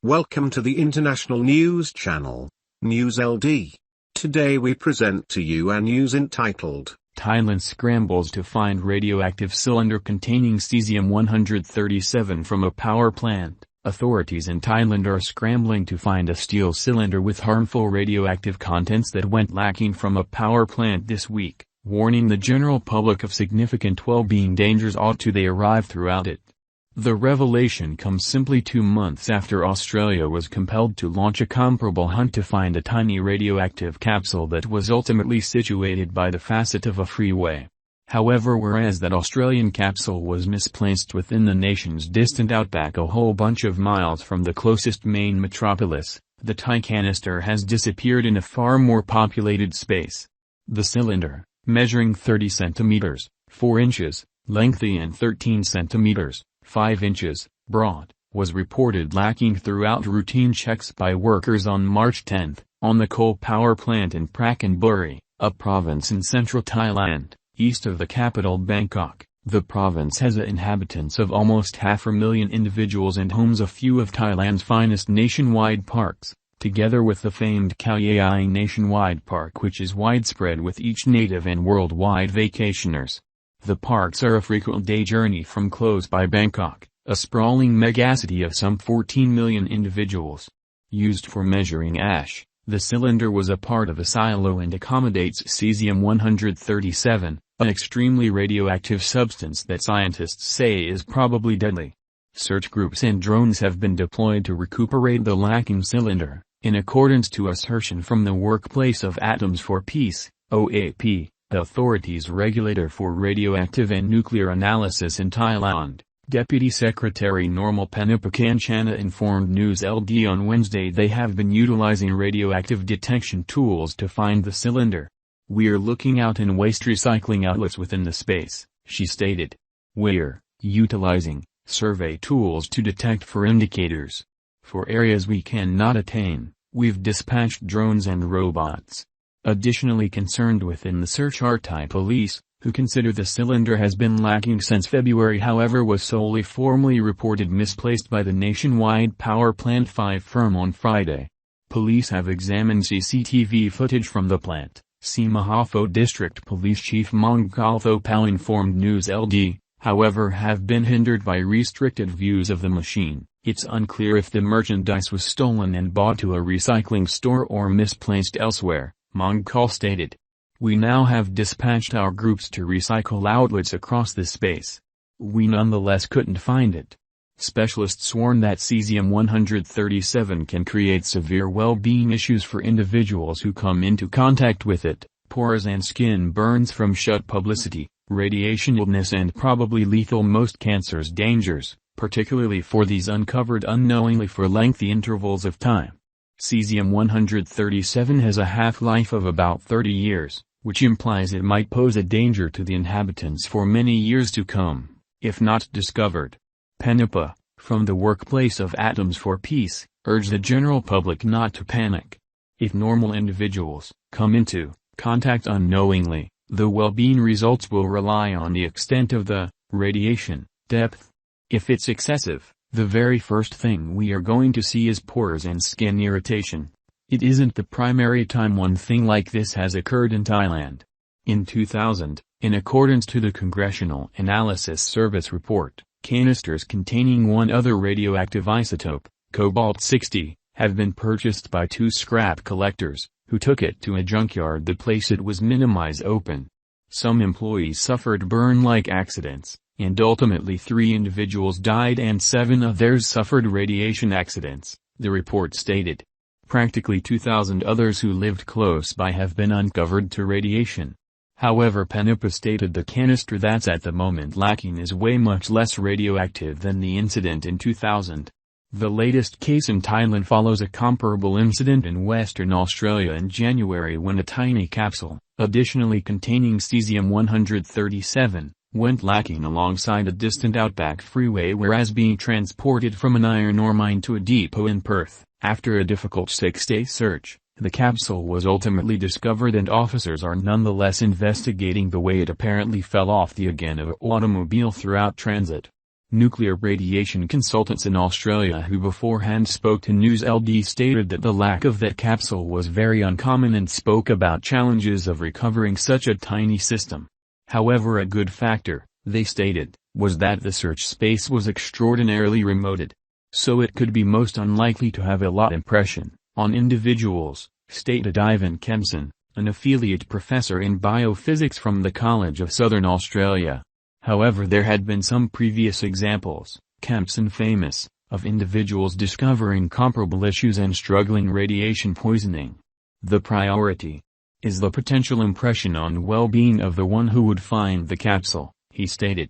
Welcome to the International News Channel, News LD. Today we present to you a news entitled, Thailand scrambles to find radioactive cylinder containing Caesium-137 from a power plant. Authorities in Thailand are scrambling to find a steel cylinder with harmful radioactive contents that went lacking from a power plant this week, warning the general public of significant well-being dangers ought they arrive throughout it. The revelation comes simply 2 months after Australia was compelled to launch a comparable hunt to find a tiny radioactive capsule that was ultimately situated by the facet of a freeway. However, whereas that Australian capsule was misplaced within the nation's distant outback a whole bunch of miles from the closest main metropolis, the Thai canister has disappeared in a far more populated space. The cylinder, measuring 30 centimeters, 4 inches, lengthy and 13 centimeters, 5 inches, broad, was reported lacking throughout routine checks by workers on March 10, on the coal power plant in Prachinburi, a province in central Thailand, east of the capital Bangkok. The province has inhabitants of almost 500,000 individuals and homes a few of Thailand's finest nationwide parks, together with the famed Khao Yai Nationwide Park, which is widespread with each native and worldwide vacationers. The parks are a frequent day journey from close by Bangkok, a sprawling megacity of some 14 million individuals. Used for measuring ash, the cylinder was a part of a silo and accommodates Caesium-137, an extremely radioactive substance that scientists say is probably deadly. Search groups and drones have been deployed to recuperate the lacking cylinder, in accordance to assertion from the Workplace of Atoms for Peace, OAP, the authorities' regulator for radioactive and nuclear analysis in Thailand. Deputy Secretary Normal Penipa Kanchana informed News LD on Wednesday they have been utilizing radioactive detection tools to find the cylinder. "We're looking out in waste recycling outlets within the space," she stated. "We're utilizing survey tools to detect for indicators. For areas we cannot attain, we've dispatched drones and robots." Additionally concerned within the search are Thai police, who consider the cylinder has been lacking since February, however was solely formally reported misplaced by the nationwide power plant 5 firm on Friday. Police have examined CCTV footage from the plant. Simahapho District Police Chief Mongkaltho Pao informed News LD, however have been hindered by restricted views of the machine. It's unclear if the merchandise was stolen and bought to a recycling store or misplaced elsewhere, Mongkal stated. "We now have dispatched our groups to recycle outlets across the space. We nonetheless couldn't find it." Specialists warn that Caesium-137 can create severe well-being issues for individuals who come into contact with it: pores and skin burns from shut publicity, radiation illness and probably lethal most cancers dangers, particularly for these uncovered unknowingly for lengthy intervals of time. Caesium-137 has a half-life of about 30 years, which implies it might pose a danger to the inhabitants for many years to come, if not discovered. Penipa, from the Workplace of Atoms for Peace, urged the general public not to panic. If normal individuals come into contact unknowingly, the well-being results will rely on the extent of the radiation depth. If it's excessive, the very first thing we are going to see is pores and skin irritation. It isn't the primary time one thing like this has occurred in Thailand. In 2000, in accordance to the Congressional Analysis Service report, canisters containing one other radioactive isotope, cobalt-60, have been purchased by 2 scrap collectors, who took it to a junkyard. The place it was minimized open. Some employees suffered burn-like accidents, and ultimately 3 individuals died and 7 others suffered radiation accidents, the report stated. Practically 2,000 others who lived close by have been uncovered to radiation. However, Penipa stated the canister that's at the moment lacking is way much less radioactive than the incident in 2000. The latest case in Thailand follows a comparable incident in Western Australia in January when a tiny capsule, additionally containing Caesium-137, went lacking alongside a distant outback freeway whereas being transported from an iron ore mine to a depot in Perth. After a difficult 6-day search, the capsule was ultimately discovered and officers are nonetheless investigating the way it apparently fell off the again of automobile throughout transit. Nuclear radiation consultants in Australia who beforehand spoke to News LD stated that the lack of that capsule was very uncommon and spoke about challenges of recovering such a tiny system. However, a good factor, they stated, was that the search space was extraordinarily remoted. So it could be most unlikely to have a lot impression on individuals, stated Ivan Kempson, an affiliate professor in biophysics from the College of Southern Australia. However, there had been some previous examples, Kempson famous, of individuals discovering comparable issues and struggling radiation poisoning. The priority is the potential impression on well-being of the one who would find the capsule, he stated.